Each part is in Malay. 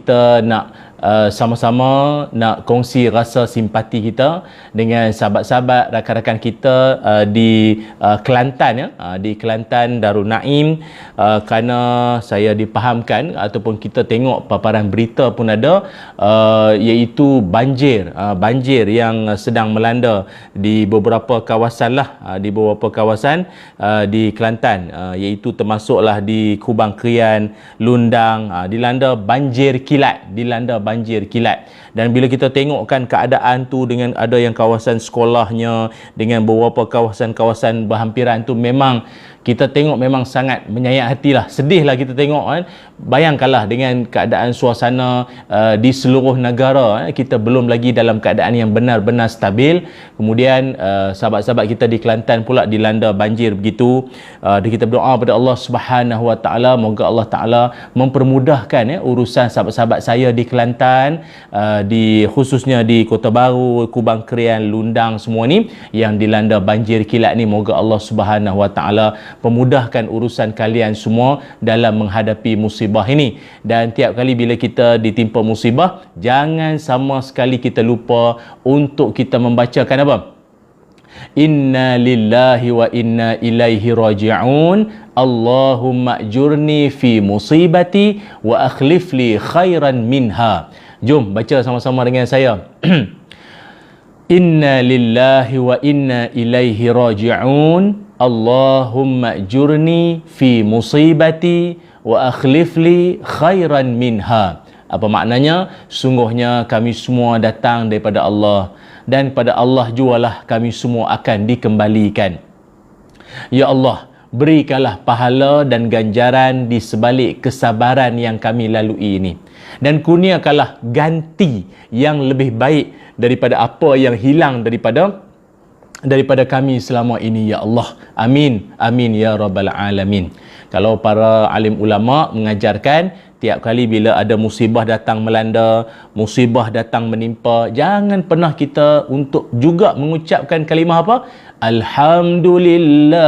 kita nak sama-sama nak kongsi rasa simpati kita dengan sahabat-sahabat rakan-rakan kita di Kelantan, ya, di Kelantan Darul Naim, kerana saya dipahamkan ataupun kita tengok paparan berita pun ada, iaitu banjir yang sedang melanda di beberapa kawasan di Kelantan, iaitu termasuklah di Kubang Krian, Lundang, dilanda banjir kilat. Dan bila kita tengokkan keadaan tu, dengan ada yang kawasan sekolahnya, dengan beberapa kawasan-kawasan berhampiran tu, memang kita tengok memang sangat menyayat hatilah, sedihlah kita tengok kan. Bayangkanlah dengan keadaan suasana di seluruh negara, kita belum lagi dalam keadaan yang benar-benar stabil. Kemudian sahabat-sahabat kita di Kelantan pula dilanda banjir begitu. Kita berdoa pada Allah Subhanahu Wa Taala, moga Allah Taala mempermudahkan urusan sahabat-sahabat saya di Kelantan, khususnya di Kota Baru, Kubang Krian, Lundang, semua ni yang dilanda banjir kilat ni. Moga Allah Subhanahu Wa Taala pemudahkan urusan kalian semua dalam menghadapi musibah ini. Dan tiap kali bila kita ditimpa musibah, jangan sama sekali kita lupa untuk kita membacakan apa? Inna lillahi wa inna ilaihi raji'un. Allahumma ajurni fi musibati wa akhlif li khairan minha. Jom baca sama-sama dengan saya. Inna lillahi wa inna ilaihi raji'un. Allahumma ajurni fi musibati wa akhlif li khairan minha. Apa maknanya? Sungguhnya kami semua datang daripada Allah, dan pada Allah jualah kami semua akan dikembalikan. Ya Allah, berikanlah pahala dan ganjaran di sebalik kesabaran yang kami lalui ini, dan kurniakanlah ganti yang lebih baik daripada apa yang hilang daripada kami selama ini, ya Allah. Amin, amin ya rabbal alamin. Kalau para alim ulama mengajarkan, tiap kali bila ada musibah datang melanda, musibah datang menimpa, jangan pernah kita untuk juga mengucapkan kalimah apa? Alhamdulillah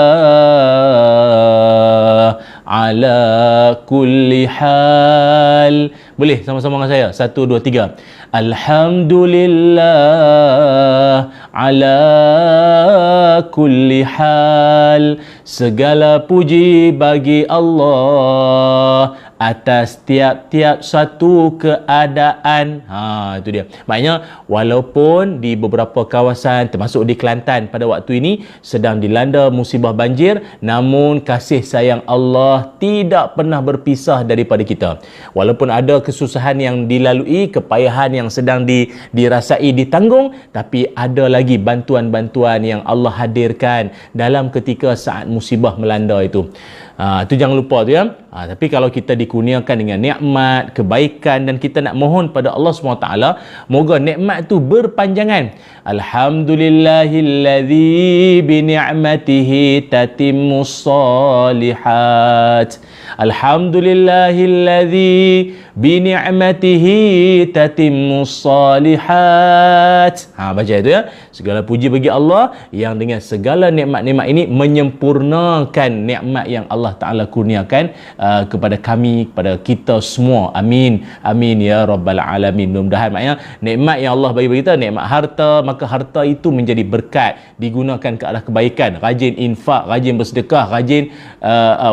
ala kulli hal. Boleh sama-sama dengan saya? 1, 2, 3. Alhamdulillah ala kulli hal. Segala puji bagi Allah atas tiap-tiap satu keadaan. Itu dia. Maknanya walaupun di beberapa kawasan termasuk di Kelantan pada waktu ini sedang dilanda musibah banjir, namun kasih sayang Allah tidak pernah berpisah daripada kita. Walaupun ada kesusahan yang dilalui, kepayahan yang sedang dirasai, ditanggung, tapi ada lagi bantuan-bantuan yang Allah hadirkan dalam ketika saat musibah melanda itu. Itu jangan lupa tu, ya. Tapi kalau kita dikurniakan dengan nikmat, kebaikan, dan kita nak mohon pada Allah SWT, moga nikmat tu berpanjangan. Alhamdulillahilladzi bi ni'matihi tatimmus salihat. Alhamdulillahilladzi bi ni'matihi tatimmus salihat. Baca itu, ya. Segala puji bagi Allah yang dengan segala nikmat-nikmat ini menyempurnakan nikmat yang Allah Ta'ala kurniakan kepada kami, kepada kita semua. Amin, amin ya rabbal alamin. Mudah-mudahan maknanya nikmat yang Allah bagi kita, nikmat harta, maka harta itu menjadi berkat, digunakan ke arah kebaikan, rajin infak, rajin bersedekah, rajin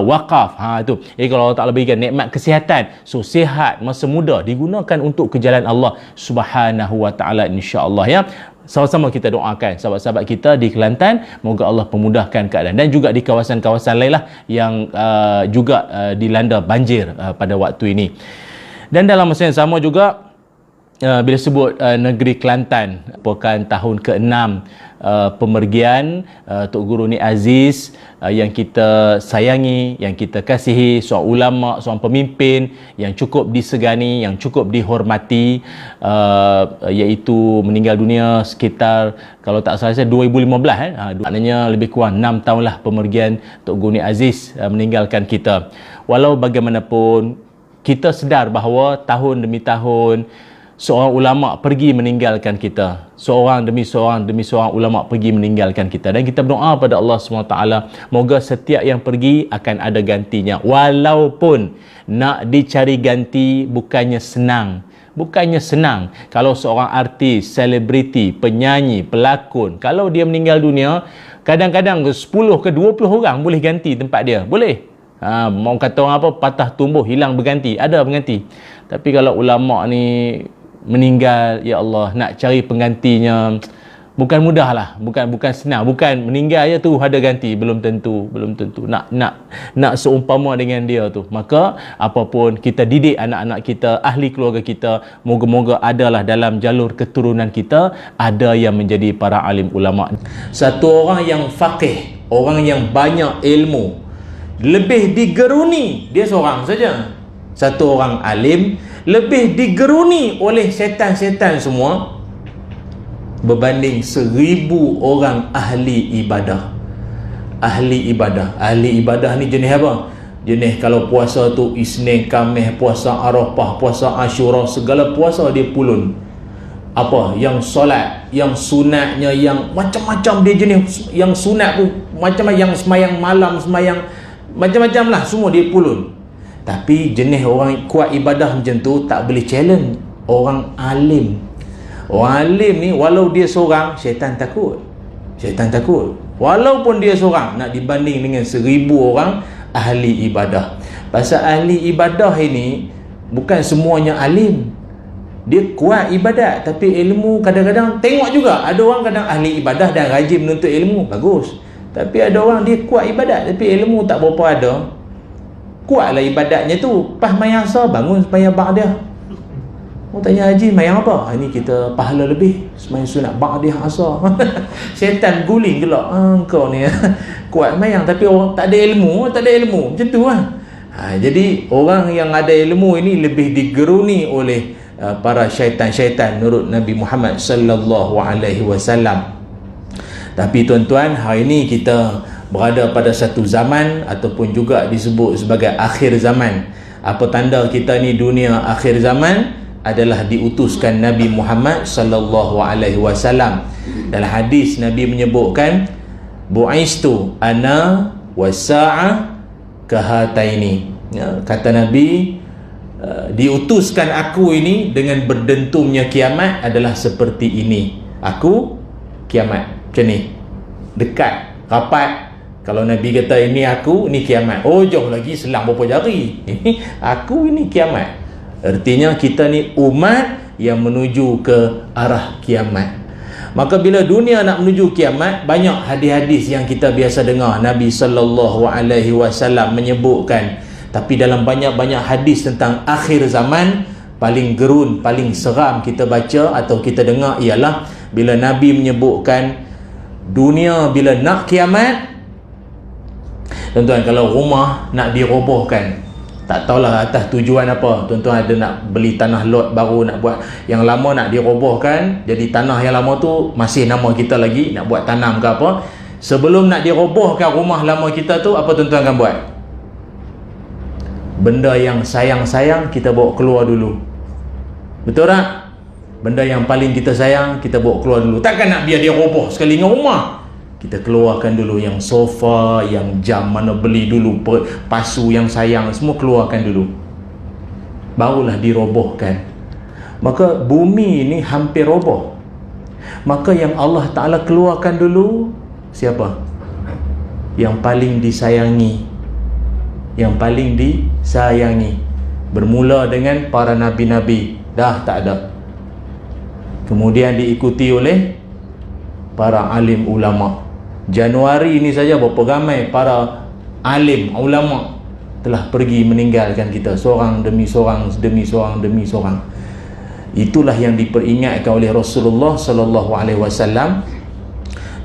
wakaf. Itu. Jadi kalau Allah Ta'ala berikan nikmat kesihatan, so sihat, masa muda, digunakan untuk ke jalan Allah Subhanahu wa Ta'ala, insya-Allah, ya. Sama-sama kita doakan sahabat-sahabat kita di Kelantan, moga Allah pemudahkan keadaan, dan juga di kawasan-kawasan lain lah yang juga dilanda banjir pada waktu ini. Dan dalam masa yang sama juga, bila sebut negeri Kelantan, merupakan tahun ke-6 pemergian Tok Guru Ni Aziz yang kita sayangi, yang kita kasihi, seorang ulama, seorang pemimpin yang cukup disegani, yang cukup dihormati, iaitu meninggal dunia sekitar, kalau tak salah saya, 2015. Maknanya lebih kurang 6 tahun lah pemergian Tok Guru Ni Aziz meninggalkan kita. Walau bagaimanapun, kita sedar bahawa tahun demi tahun seorang ulama pergi meninggalkan kita. Seorang demi seorang ulama pergi meninggalkan kita. Dan kita berdoa pada Allah SWT, moga setiap yang pergi akan ada gantinya. Walaupun nak dicari ganti bukannya senang. Bukannya senang. Kalau seorang artis, selebriti, penyanyi, pelakon, kalau dia meninggal dunia, kadang-kadang 10 ke 20 orang boleh ganti tempat dia. Boleh. Mau kata orang apa, patah tumbuh, hilang berganti. Ada berganti. Tapi kalau ulama ni meninggal, ya Allah, nak cari penggantinya bukan mudah lah, bukan senang. Bukan meninggal je tu ada ganti, belum tentu nak seumpama dengan dia tu. Maka apapun kita didik anak-anak kita, ahli keluarga kita, moga-moga adalah dalam jalur keturunan kita ada yang menjadi para alim ulama. Satu orang yang faqih, orang yang banyak ilmu, lebih digeruni dia seorang saja. Satu orang alim lebih digeruni oleh syaitan-syaitan semua berbanding 1000 orang ahli ibadah. Ahli ibadah ni jenis apa? Jenis kalau puasa tu Isnin, Khamis, puasa Arafah, puasa Ashura, segala puasa dia pulun. Apa? Yang solat, yang sunatnya, yang macam-macam dia jenis. Yang sunat pun macam-macam, yang semayang malam, semayang macam-macam lah, semua dia pulun. Tapi jenis orang kuat ibadah macam tu tak boleh challenge orang alim. Orang alim ni walau dia seorang, syaitan takut. Walaupun dia seorang, nak dibanding dengan 1000 orang ahli ibadah. Pasal ahli ibadah ini bukan semuanya alim. Dia kuat ibadat, tapi ilmu kadang-kadang tengok juga. Ada orang kadang ahli ibadah dan rajin menuntut ilmu, bagus. Tapi ada orang dia kuat ibadat, tapi ilmu tak berapa ada. Kuatlah ibadatnya tu, pas mayang asar bangun sembahyang ba'dah. Mau tanya haji mayang apa? Ini kita pahala lebih sembahyang sunat ba'dah asar. Syaitan guling gelak, kau ni kuat mayang tapi orang tak ada ilmu, macam tu lah. Jadi orang yang ada ilmu ini lebih digeruni oleh para syaitan-syaitan menurut Nabi Muhammad sallallahu alaihi wasallam. Tapi tuan-tuan, hari ini kita berada pada satu zaman ataupun juga disebut sebagai akhir zaman. Apa tanda kita ni dunia akhir zaman? Adalah diutuskan Nabi Muhammad sallallahu alaihi wasallam. Dalam hadis Nabi menyebutkan, bu'istu ana wasa'ah kahataini. Kata Nabi, diutuskan aku ini dengan berdentumnya kiamat adalah seperti ini. Aku kiamat macam ni, dekat, rapat. Kalau Nabi kata ini aku, ini kiamat. Oh, jauh lagi, selang berapa jari. Aku ini kiamat. Artinya kita ni umat yang menuju ke arah kiamat. Maka bila dunia nak menuju kiamat, banyak hadis-hadis yang kita biasa dengar. Nabi sallallahu alaihi wasallam menyebutkan. Tapi dalam banyak-banyak hadis tentang akhir zaman, paling gerun, paling seram kita baca atau kita dengar ialah bila Nabi menyebutkan dunia bila nak kiamat. Tuan-tuan, kalau rumah nak dirobohkan, tak tahulah atas tujuan apa. Tuan-tuan ada nak beli tanah lot baru, nak buat yang lama nak dirobohkan, jadi tanah yang lama tu masih nama kita lagi, nak buat tanam ke apa. Sebelum nak dirobohkan rumah lama kita tu, apa tuan-tuan akan buat? Benda yang sayang-sayang kita bawa keluar dulu. Betul tak? Benda yang paling kita sayang kita bawa keluar dulu. Takkan nak biar dia roboh sekali dengan rumah. Kita keluarkan dulu yang sofa, yang jam mana beli dulu, pasu yang sayang, semua keluarkan dulu. Barulah dirobohkan. Maka bumi ini hampir roboh. Maka yang Allah Ta'ala keluarkan dulu siapa? Yang paling disayangi. Yang paling disayangi. Bermula dengan para nabi-nabi, dah tak ada. Kemudian diikuti oleh para alim ulama. Januari ini saja berapa ramai para alim ulama telah pergi meninggalkan kita, seorang demi seorang, demi seorang, demi seorang. Itulah yang diperingatkan oleh Rasulullah sallallahu alaihi wasallam.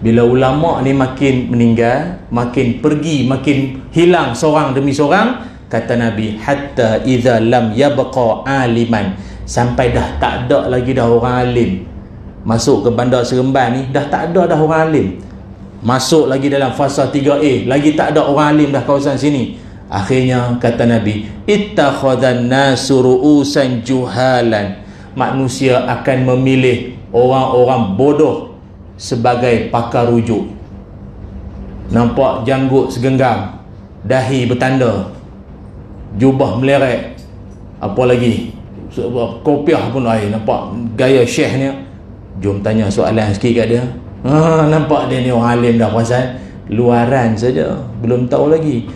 Bila ulama ni makin meninggal, makin pergi, makin hilang seorang demi seorang, kata Nabi, hatta idza lam yabqa aliman, sampai dah tak ada lagi dah orang alim. Masuk ke Bandar Seremban ni dah tak ada dah orang alim. Masuk lagi dalam fasa 3A, lagi tak ada orang alim dah kawasan sini. Akhirnya kata Nabi, ittakhadhan nasu ru'usan juhalan manusia akan memilih orang-orang bodoh sebagai pakar rujuk. Nampak janggut segenggam, dahi bertanda, jubah meleret, apa lagi, kopiah pun nampak gaya syekh ni. Jom tanya soalan sikit kat dia. Nampak dia ni orang alim dah, perasan luaran saja, belum tahu lagi